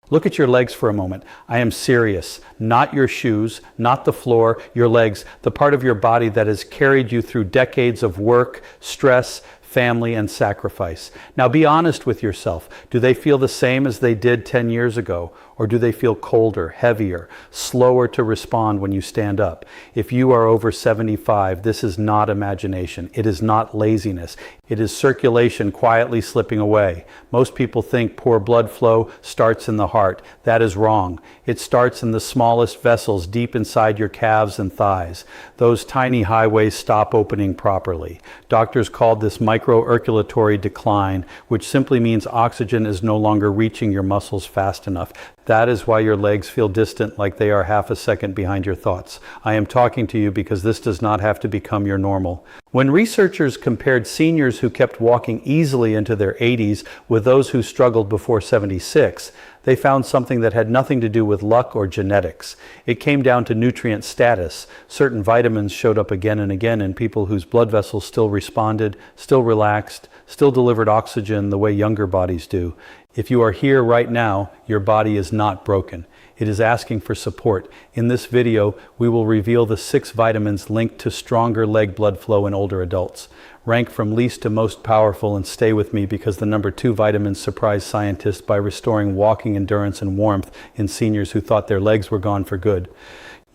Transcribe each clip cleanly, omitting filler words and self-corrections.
Look at your legs for a moment. I am serious. Not your shoes, not the floor, your legs, the part of your body that has carried you through decades of work, stress, family, and sacrifice. Now be honest with yourself. Do they feel the same as they did 10 years ago? Or do they feel colder, heavier, slower to respond when you stand up? If you are over 75, this is not imagination. It is not laziness. It is circulation quietly slipping away. Most people think poor blood flow starts in the heart. That is wrong. It starts in the smallest vessels deep inside your calves and thighs. Those tiny highways stop opening properly. Doctors called this microcirculatory decline, which simply means oxygen is no longer reaching your muscles fast enough. That is why your legs feel distant, like they are half a second behind your thoughts. I am talking to you because this does not have to become your normal. When researchers compared seniors who kept walking easily into their 80s with those who struggled before 76, they found something that had nothing to do with luck or genetics. It came down to nutrient status. Certain vitamins showed up again and again in people whose blood vessels still responded, still relaxed, still delivered oxygen the way younger bodies do. If you are here right now, your body is not broken. It is asking for support. In this video, we will reveal the 6 vitamins linked to stronger leg blood flow in older adults. Rank from least to most powerful and stay with me because the number 2 vitamins surprised scientists by restoring walking endurance and warmth in seniors who thought their legs were gone for good.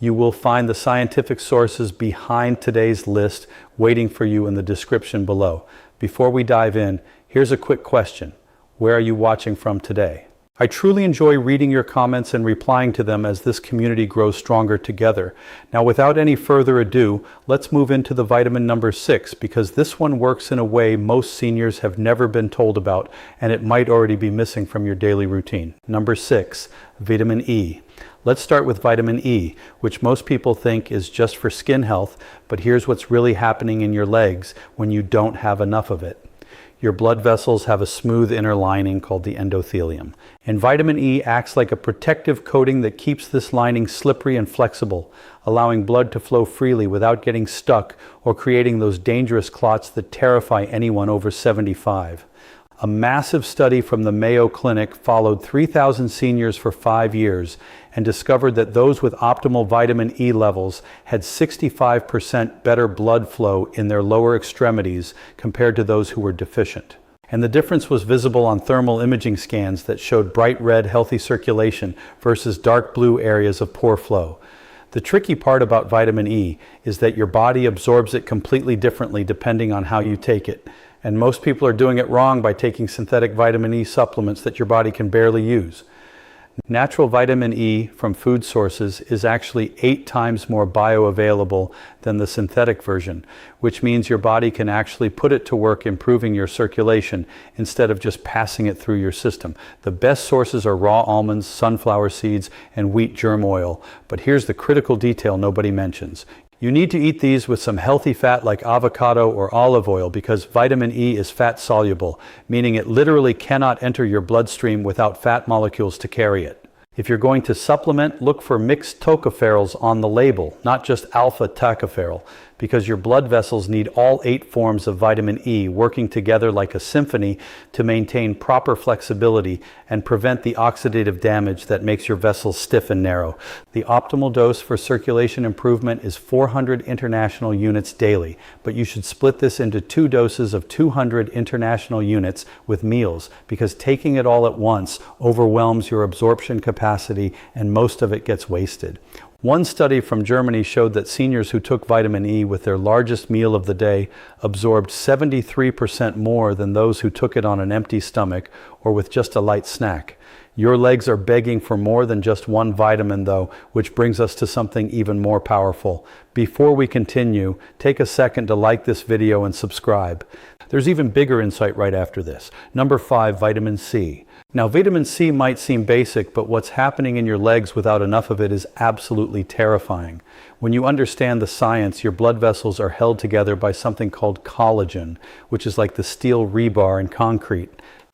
You will find the scientific sources behind today's list waiting for you in the description below. Before we dive in, here's a quick question. Where are you watching from today? I truly enjoy reading your comments and replying to them as this community grows stronger together. Now, without any further ado, let's move into the vitamin number 6 because this one works in a way most seniors have never been told about and it might already be missing from your daily routine. Number 6, vitamin E. Let's start with vitamin E, which most people think is just for skin health, but here's what's really happening in your legs when you don't have enough of it. Your blood vessels have a smooth inner lining called the endothelium. And vitamin E acts like a protective coating that keeps this lining slippery and flexible, allowing blood to flow freely without getting stuck or creating those dangerous clots that terrify anyone over 75. A massive study from the Mayo Clinic followed 3,000 seniors for 5 years and discovered that those with optimal vitamin E levels had 65% better blood flow in their lower extremities compared to those who were deficient. And the difference was visible on thermal imaging scans that showed bright red healthy circulation versus dark blue areas of poor flow. The tricky part about vitamin E is that your body absorbs it completely differently depending on how you take it. And most people are doing it wrong by taking synthetic vitamin E supplements that your body can barely use. Natural vitamin E from food sources is actually 8 times more bioavailable than the synthetic version, which means your body can actually put it to work improving your circulation instead of just passing it through your system. The best sources are raw almonds, sunflower seeds, and wheat germ oil. But here's the critical detail nobody mentions. You need to eat these with some healthy fat like avocado or olive oil because vitamin E is fat soluble, meaning it literally cannot enter your bloodstream without fat molecules to carry it. If you're going to supplement, look for mixed tocopherols on the label, not just alpha tocopherol, because your blood vessels need all 8 forms of vitamin E working together like a symphony to maintain proper flexibility and prevent the oxidative damage that makes your vessels stiff and narrow. The optimal dose for circulation improvement is 400 international units daily, but you should split this into 2 doses of 200 international units with meals because taking it all at once overwhelms your absorption capacity and most of it gets wasted. One study from Germany showed that seniors who took vitamin E with their largest meal of the day absorbed 73% more than those who took it on an empty stomach or with just a light snack. Your legs are begging for more than just one vitamin though, which brings us to something even more powerful. Before we continue, take a second to like this video and subscribe. There's even bigger insight right after this. Number 5, vitamin C. Now, vitamin C might seem basic, but what's happening in your legs without enough of it is absolutely terrifying. When you understand the science, your blood vessels are held together by something called collagen, which is like the steel rebar in concrete.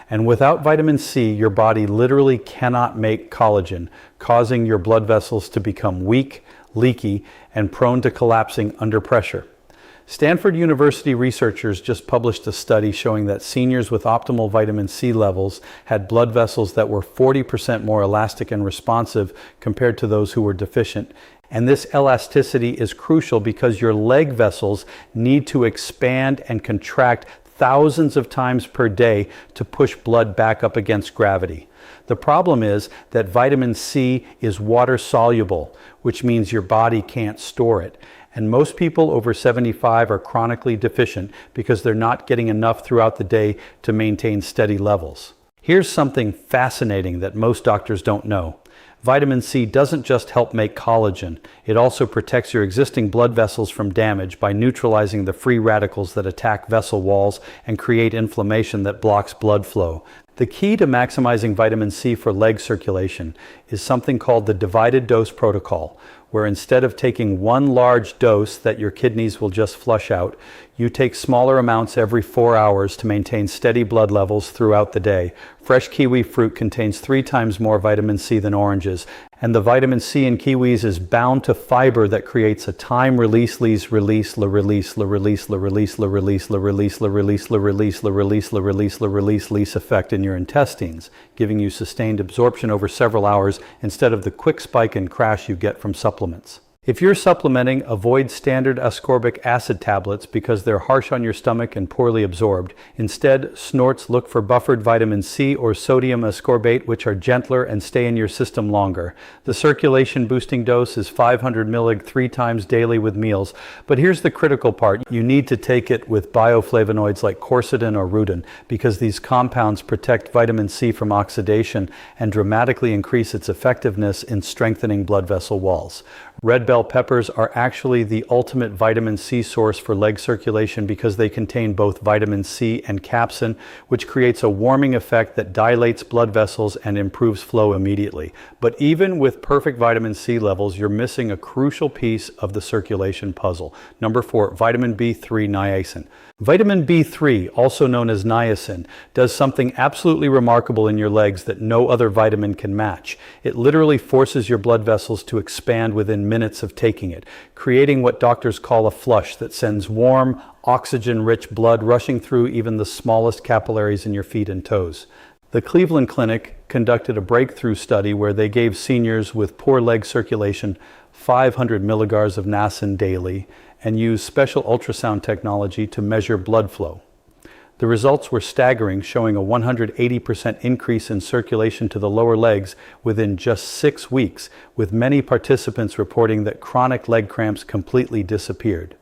And without vitamin C, your body literally cannot make collagen, causing your blood vessels to become weak, leaky, and prone to collapsing under pressure. Stanford University researchers just published a study showing that seniors with optimal vitamin C levels had blood vessels that were 40% more elastic and responsive compared to those who were deficient. And this elasticity is crucial because your leg vessels need to expand and contract thousands of times per day to push blood back up against gravity. The problem is that vitamin C is water soluble, which means your body can't store it. And most people over 75 are chronically deficient because they're not getting enough throughout the day to maintain steady levels. Here's something fascinating that most doctors don't know. Vitamin C doesn't just help make collagen, it also protects your existing blood vessels from damage by neutralizing the free radicals that attack vessel walls and create inflammation that blocks blood flow. The key to maximizing vitamin C for leg circulation is something called the divided dose protocol, where instead of taking one large dose that your kidneys will just flush out, you take smaller amounts every 4 hours to maintain steady blood levels throughout the day. Fresh kiwi fruit contains 3 times more vitamin C than oranges, and the vitamin C in kiwis is bound to fiber that creates a time release effect in your intestines, giving you sustained absorption over several hours instead of the quick spike and crash you get from supplements. If you're supplementing, avoid standard ascorbic acid tablets because they're harsh on your stomach and poorly absorbed. Instead, snorts look for buffered vitamin C or sodium ascorbate, which are gentler and stay in your system longer. The circulation boosting dose is 500 mg 3 times daily with meals. But here's the critical part. You need to take it with bioflavonoids like quercetin or rutin because these compounds protect vitamin C from oxidation and dramatically increase its effectiveness in strengthening blood vessel walls. Red bell peppers are actually the ultimate vitamin C source for leg circulation because they contain both vitamin C and capsaicin, which creates a warming effect that dilates blood vessels and improves flow immediately. But even with perfect vitamin C levels, you're missing a crucial piece of the circulation puzzle. Number 4, vitamin B3 niacin. Vitamin B3, also known as niacin, does something absolutely remarkable in your legs that no other vitamin can match. It literally forces your blood vessels to expand within minutes of taking it, creating what doctors call a flush that sends warm, oxygen-rich blood rushing through even the smallest capillaries in your feet and toes. The Cleveland Clinic conducted a breakthrough study where they gave seniors with poor leg circulation 500 milligars of niacin daily and used special ultrasound technology to measure blood flow. The results were staggering, showing a 180% increase in circulation to the lower legs within just 6 weeks, with many participants reporting that chronic leg cramps completely disappeared.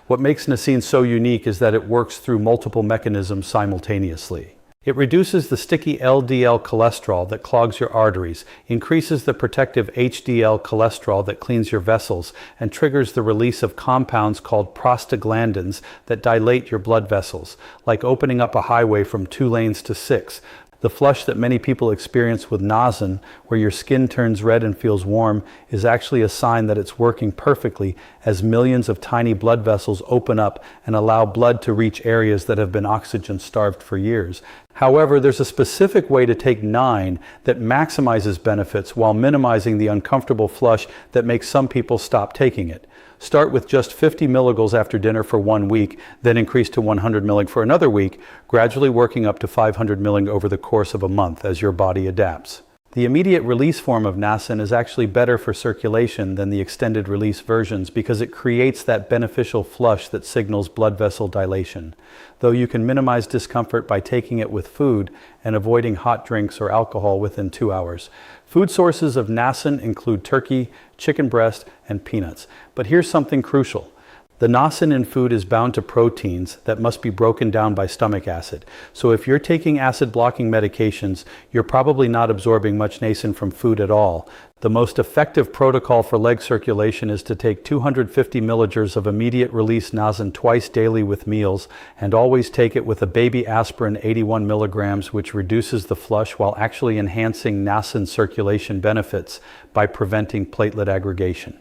What makes niacin so unique is that it works through multiple mechanisms simultaneously. It reduces the sticky LDL cholesterol that clogs your arteries, increases the protective HDL cholesterol that cleans your vessels, and triggers the release of compounds called prostaglandins that dilate your blood vessels, like opening up a highway from 2 lanes to 6. The flush that many people experience with niacin, where your skin turns red and feels warm, is actually a sign that it's working perfectly as millions of tiny blood vessels open up and allow blood to reach areas that have been oxygen-starved for years. However, there's a specific way to take 9 that maximizes benefits while minimizing the uncomfortable flush that makes some people stop taking it. Start with just 50 milligauss after dinner for 1 week, then increase to 100 millig for another week, gradually working up to 500 millig over the course of a month as your body adapts. The immediate release form of niacin is actually better for circulation than the extended release versions because it creates that beneficial flush that signals blood vessel dilation. Though you can minimize discomfort by taking it with food and avoiding hot drinks or alcohol within 2 hours. Food sources of niacin include turkey, chicken breast, and peanuts. But here's something crucial. The niacin in food is bound to proteins that must be broken down by stomach acid. So if you're taking acid-blocking medications, you're probably not absorbing much niacin from food at all. The most effective protocol for leg circulation is to take 250 milliliters of immediate release niacin twice daily with meals, and always take it with a baby aspirin 81 milligrams, which reduces the flush while actually enhancing niacin circulation benefits by preventing platelet aggregation.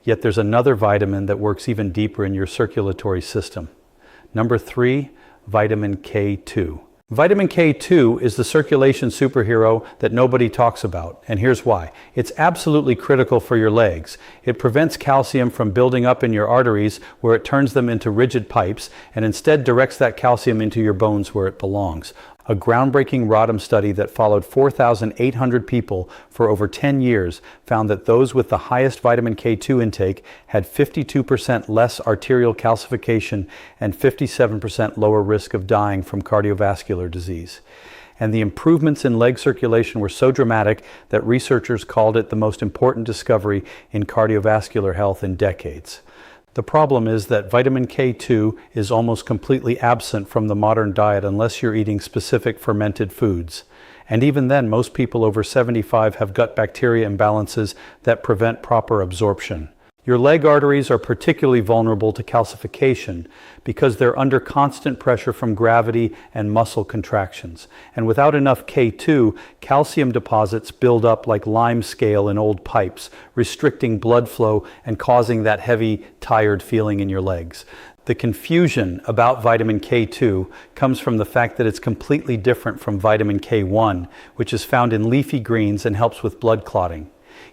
Yet there's another vitamin that works even deeper in your circulatory system. Number 3, vitamin K2. Vitamin K2 is the circulation superhero that nobody talks about, and here's why. It's absolutely critical for your legs. It prevents calcium from building up in your arteries where it turns them into rigid pipes and instead directs that calcium into your bones where it belongs. A groundbreaking Rodham study that followed 4,800 people for over 10 years found that those with the highest vitamin K2 intake had 52% less arterial calcification and 57% lower risk of dying from cardiovascular disease. And the improvements in leg circulation were so dramatic that researchers called it the most important discovery in cardiovascular health in decades. The problem is that vitamin K2 is almost completely absent from the modern diet unless you're eating specific fermented foods. And even then, most people over 75 have gut bacteria imbalances that prevent proper absorption. Your leg arteries are particularly vulnerable to calcification because they're under constant pressure from gravity and muscle contractions. And without enough K2, calcium deposits build up like lime scale in old pipes, restricting blood flow and causing that heavy, tired feeling in your legs. The confusion about vitamin K2 comes from the fact that it's completely different from vitamin K1, which is found in leafy greens and helps with blood clotting.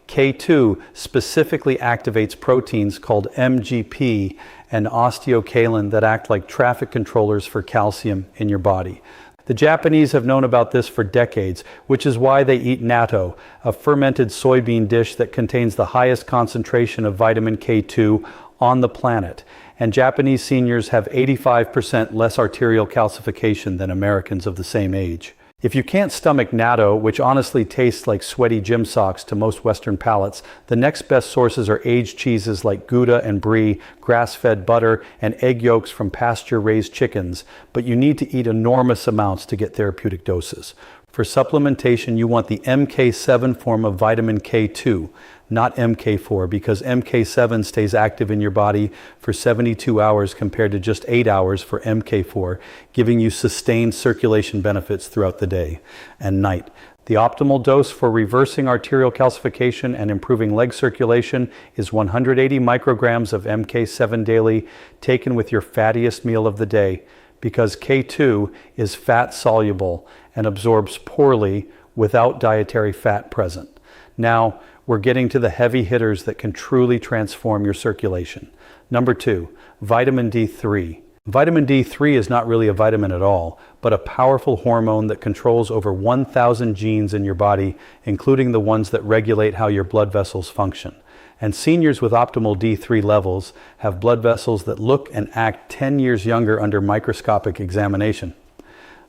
K2 specifically activates proteins called MGP and osteocalin that act like traffic controllers for calcium in your body. The Japanese have known about this for decades, which is why they eat natto, a fermented soybean dish that contains the highest concentration of vitamin K2 on the planet. And Japanese seniors have 85% less arterial calcification than Americans of the same age. If you can't stomach natto, which honestly tastes like sweaty gym socks to most Western palates, the next best sources are aged cheeses like Gouda and Brie, grass-fed butter, and egg yolks from pasture-raised chickens, but you need to eat enormous amounts to get therapeutic doses. For supplementation, you want the MK7 form of vitamin K2, not MK4, because MK7 stays active in your body for 72 hours compared to just 8 hours for MK4, giving you sustained circulation benefits throughout the day and night. The optimal dose for reversing arterial calcification and improving leg circulation is 180 micrograms of MK7 daily, taken with your fattiest meal of the day, because K2 is fat soluble and absorbs poorly without dietary fat present. Now, we're getting to the heavy hitters that can truly transform your circulation. Number 2, vitamin D3. Vitamin D3 is not really a vitamin at all, but a powerful hormone that controls over 1,000 genes in your body, including the ones that regulate how your blood vessels function. And seniors with optimal D3 levels have blood vessels that look and act 10 years younger under microscopic examination.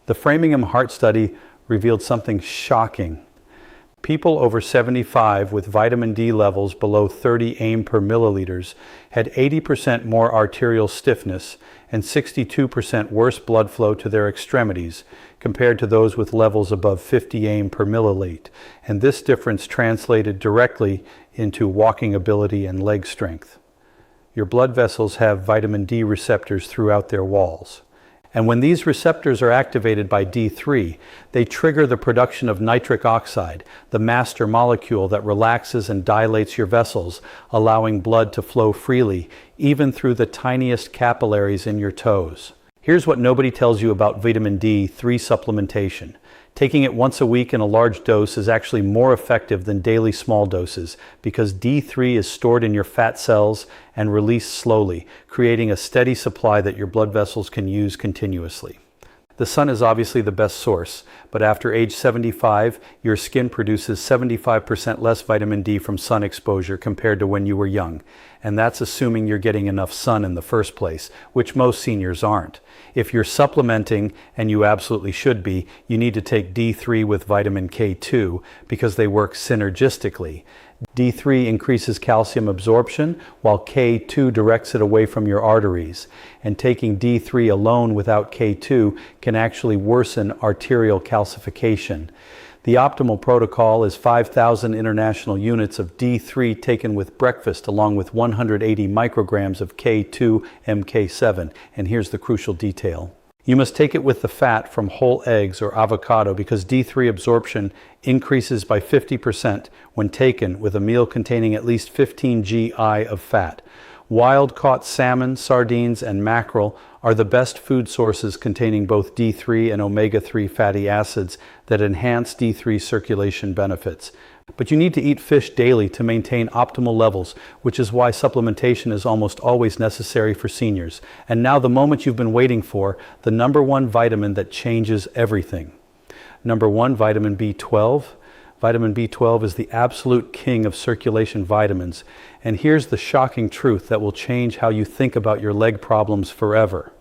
The Framingham Heart Study revealed something shocking. People over 75 with vitamin D levels below 30 AIM per milliliters had 80% more arterial stiffness and 62% worse blood flow to their extremities compared to those with levels above 50 AIM per milliliter. And this difference translated directly into walking ability and leg strength. Your blood vessels have vitamin D receptors throughout their walls. And when these receptors are activated by D3, they trigger the production of nitric oxide, the master molecule that relaxes and dilates your vessels, allowing blood to flow freely, even through the tiniest capillaries in your toes. Here's what nobody tells you about vitamin D3 supplementation. Taking it once a week in a large dose is actually more effective than daily small doses because D3 is stored in your fat cells and released slowly, creating a steady supply that your blood vessels can use continuously. The sun is obviously the best source, but after age 75, your skin produces 75% less vitamin D from sun exposure compared to when you were young. And that's assuming you're getting enough sun in the first place, which most seniors aren't. If you're supplementing, and you absolutely should be, you need to take D3 with vitamin K2 because they work synergistically. D3 increases calcium absorption, while K2 directs it away from your arteries. And taking D3 alone without K2 can actually worsen arterial calcification. The optimal protocol is 5,000 international units of D3 taken with breakfast along with 180 micrograms of K2 MK7. And here's the crucial detail. You must take it with the fat from whole eggs or avocado because D3 absorption increases by 50% when taken with a meal containing at least 15 GI of fat. Wild-caught salmon, sardines, and mackerel are the best food sources containing both D3 and omega-3 fatty acids that enhance D3 circulation benefits. But you need to eat fish daily to maintain optimal levels, which is why supplementation is almost always necessary for seniors. And now the moment you've been waiting for, the number one vitamin that changes everything. Number one, vitamin B12. Vitamin B12 is the absolute king of circulation vitamins. And here's the shocking truth that will change how you think about your leg problems forever.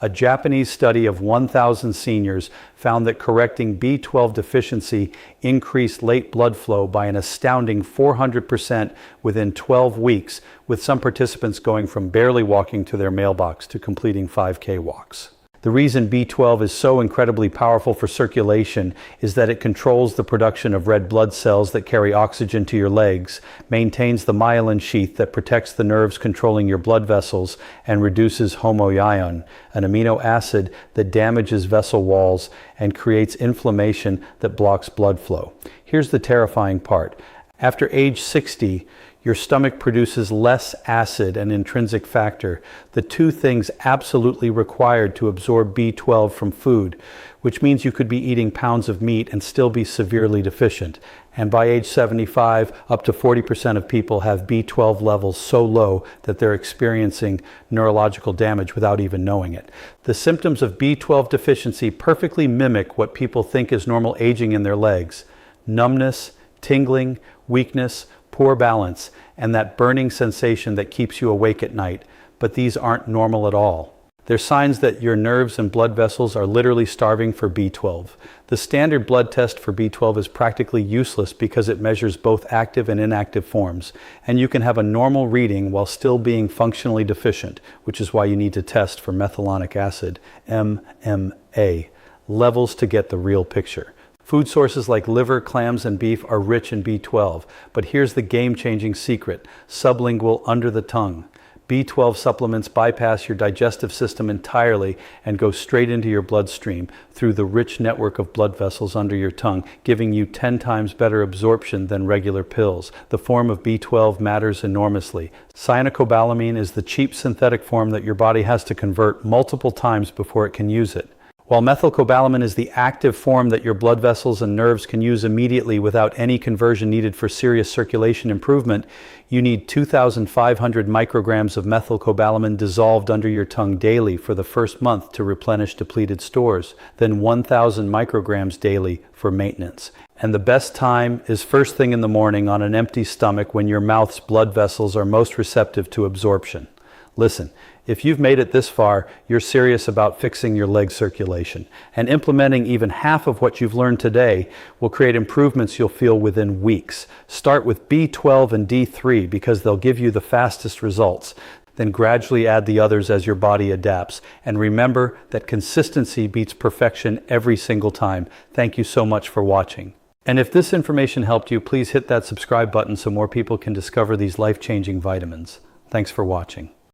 A Japanese study of 1,000 seniors found that correcting B12 deficiency increased late blood flow by an astounding 400% within 12 weeks, with some participants going from barely walking to their mailbox to completing 5K walks. The reason B12 is so incredibly powerful for circulation is that it controls the production of red blood cells that carry oxygen to your legs, maintains the myelin sheath that protects the nerves controlling your blood vessels, and reduces homoiron, an amino acid that damages vessel walls and creates inflammation that blocks blood flow. Here's the terrifying part. After age 60, your stomach produces less acid and intrinsic factor, the two things absolutely required to absorb B12 from food, which means you could be eating pounds of meat and still be severely deficient. And by age 75, up to 40% of people have B12 levels so low that they're experiencing neurological damage without even knowing it. The symptoms of B12 deficiency perfectly mimic what people think is normal aging in their legs: numbness, tingling, weakness, poor balance, and that burning sensation that keeps you awake at night. But these aren't normal at all. They're signs that your nerves and blood vessels are literally starving for B12. The standard blood test for B12 is practically useless because it measures both active and inactive forms, and you can have a normal reading while still being functionally deficient, which is why you need to test for methylonic acid, MMA, levels to get the real picture. Food sources like liver, clams, and beef are rich in B12, but here's the game-changing secret: sublingual, under the tongue. B12 supplements bypass your digestive system entirely and go straight into your bloodstream through the rich network of blood vessels under your tongue, giving you 10 times better absorption than regular pills. The form of B12 matters enormously. Cyanocobalamin is the cheap synthetic form that your body has to convert multiple times before it can use it, while methylcobalamin is the active form that your blood vessels and nerves can use immediately without any conversion needed for serious circulation improvement. You need 2,500 micrograms of methylcobalamin dissolved under your tongue daily for the first month to replenish depleted stores, then 1,000 micrograms daily for maintenance. And the best time is first thing in the morning on an empty stomach when your mouth's blood vessels are most receptive to absorption. Listen, if you've made it this far, you're serious about fixing your leg circulation. And implementing even half of what you've learned today will create improvements you'll feel within weeks. Start with B12 and D3 because they'll give you the fastest results. Then gradually add the others as your body adapts. And remember that consistency beats perfection every single time. Thank you so much for watching. And if this information helped you, please hit that subscribe button so more people can discover these life-changing vitamins. Thanks for watching.